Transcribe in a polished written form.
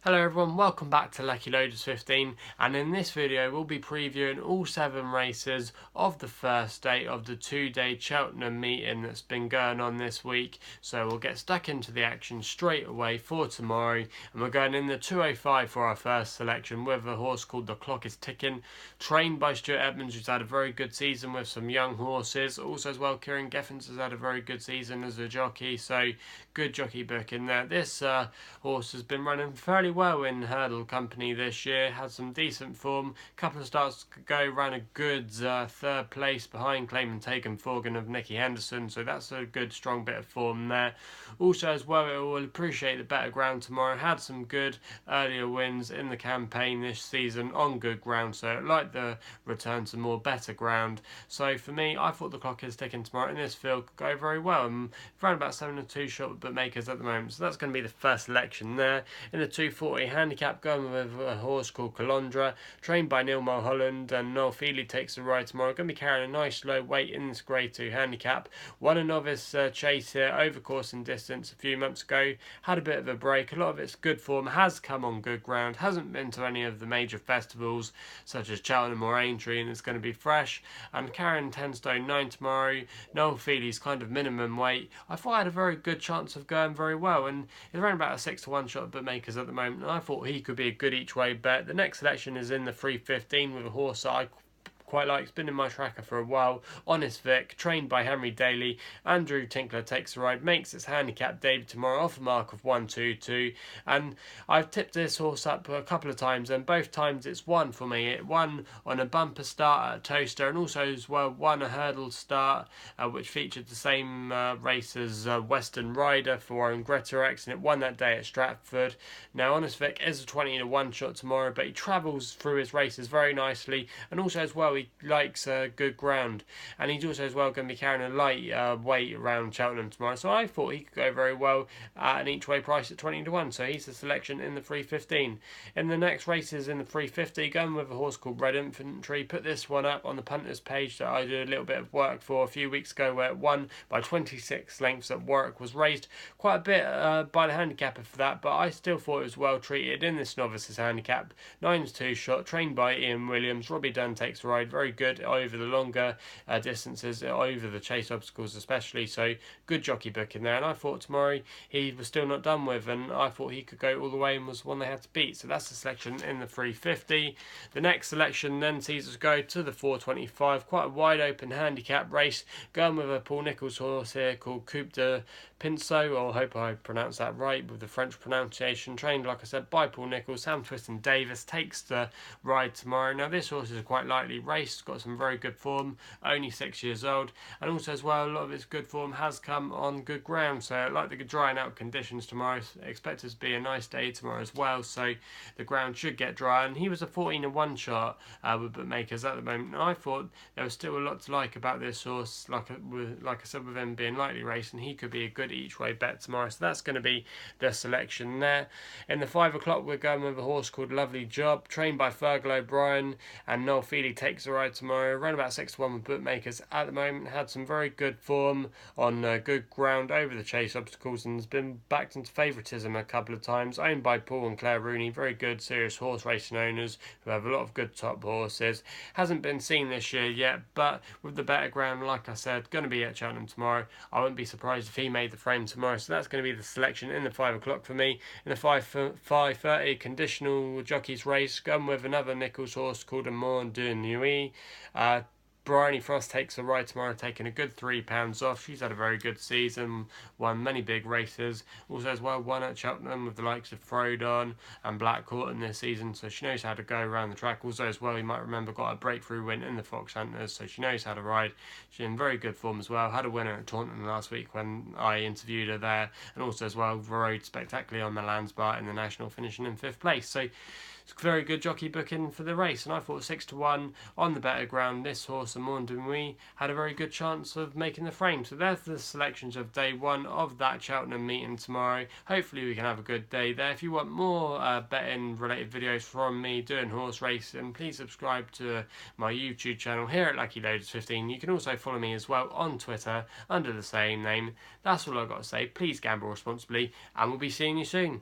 Hello everyone, welcome back to Lucky Loaders 15, and in this video we'll be previewing all 7 races of the first day of the 2-day Cheltenham meeting that's been going on this week. So we'll get stuck into the action straight away for tomorrow, and we're going in the 205 for our first selection with a horse called Theclockisticking, trained by Stuart Edmonds, who's had a very good season with some young horses. Also as well, Kieran Geffens has had a very good season as a jockey, so good jockey book in there. This horse has been running fairly well in hurdle company this year, had some decent form, couple of starts ago ran a good third place behind Claim and Taken Forgan of Nicky Henderson, so that's a good strong bit of form there. Also as well, it will appreciate the better ground tomorrow, had some good earlier wins in the campaign this season on good ground, so I like the return to more better ground. So for me, I thought Theclockisticking tomorrow in this field could go very well. I'm around about 7-2 shot bookmakers at the moment, so that's going to be the first selection there. In the 240 handicap, going with a horse called Kalondra, trained by Neil Mulholland, and Noel Feely takes the ride tomorrow. Going to be carrying a nice low weight in this grade 2 handicap. Won a novice chase here over course and distance a few months ago, had a bit of a break. A lot of its good form has come on good ground, hasn't been to any of the major festivals such as Cheltenham or Aintree, and it's going to be fresh. And carrying 10 stone 9 tomorrow. Noel Feely's kind of minimum weight, I thought I had a very good chance of going very well, and it's around about a 6-1 shot at bookmakers at the moment, and I thought he could be a good each way bet. The next selection is in the 315 with a horse that I quite like. It's been in my tracker for a while. Honest Vic, trained by Henry Daly. Andrew Tinkler takes the ride, makes its handicap debut tomorrow off a mark of 1-2-2. And I've tipped this horse up a couple of times, and both times it's won for me. It won on a bumper start at Toaster, and also as well won a hurdle start, which featured the same race as Western Rider for Warren Greatorex, and it won that day at Stratford. Now, Honest Vic is a 20-1 shot tomorrow, but he travels through his races very nicely, and also as well he likes good ground, and he's also as well going to be carrying a light weight around Cheltenham tomorrow, so I thought he could go very well at an each way price at 20-1, so he's the selection in the 315. In the next races in the 350, going with a horse called Red Infantry. Put this one up on the punters page that I did a little bit of work for a few weeks ago, where it won by 26 lengths at Warwick, was raised quite a bit by the handicapper for that, but I still thought it was well treated in this novices handicap. 9-2 shot, trained by Ian Williams. Robbie Dunn takes the ride, very good over the longer distances, over the chase obstacles especially, so good jockey book in there. And I thought tomorrow he was still not done with, and I thought he could go all the way and was one they had to beat, so that's the selection in the 350. The next selection then sees us go to the 425, quite a wide open handicap race, going with a Paul Nicholls horse here called Coup De Pinceau, or I hope I pronounced that right with the French pronunciation, trained like I said by Paul Nicholls. Sam Twiston Davis takes the ride tomorrow. Now this horse is quite lightly raced, got some very good form, only 6 years old, and also as well a lot of its good form has come on good ground, so like the drying out conditions tomorrow, expect it to be a nice day tomorrow as well, so the ground should get dry. And he was a 14-1 shot with bookmakers at the moment, and I thought there was still a lot to like about this horse, like I said, with him being lightly raced, and he could be a good each way bet tomorrow, so that's going to be the selection there. In the 5 o'clock we're going with a horse called Lovely Job, trained by Fergal O'Brien, and Noel Feely takes the ride tomorrow. Around about 6-1 with bookmakers at the moment, had some very good form on good ground over the chase obstacles, and has been backed into favouritism a couple of times. Owned by Paul and Claire Rooney, very good serious horse racing owners who have a lot of good top horses. Hasn't been seen this year yet, but with the better ground, like I said, going to be at Cheltenham tomorrow. I wouldn't be surprised if he made the frame tomorrow, so that's going to be the selection in the 5 o'clock for me. In the 5:30 conditional jockeys race, going with another Nicholls horse called Amour De Nuit. Bryony Frost takes the ride tomorrow, taking a good £3 off. She's had a very good season, won many big races. Also as well won at Cheltenham with the likes of Frodon and Black Horton this season, so she knows how to go around the track. Also as well, you might remember, got a breakthrough win in the Fox Hunters, so she knows how to ride. She's in very good form as well. Had a winner at Taunton last week when I interviewed her there, and also as well rode spectacularly on Milan's Bar in the National, finishing in 5th place. So it's a very good jockey booking for the race, and I thought 6-1 on the better ground. This horse, Amour De Nuit, had a very good chance of making the frame. So there's the selections of day 1 of that Cheltenham meeting tomorrow. Hopefully we can have a good day there. If you want more betting related videos from me doing horse racing, please subscribe to my YouTube channel here at Lucky Loaders 15. You can also follow me as well on Twitter under the same name. That's all I've got to say. Please gamble responsibly, and we'll be seeing you soon.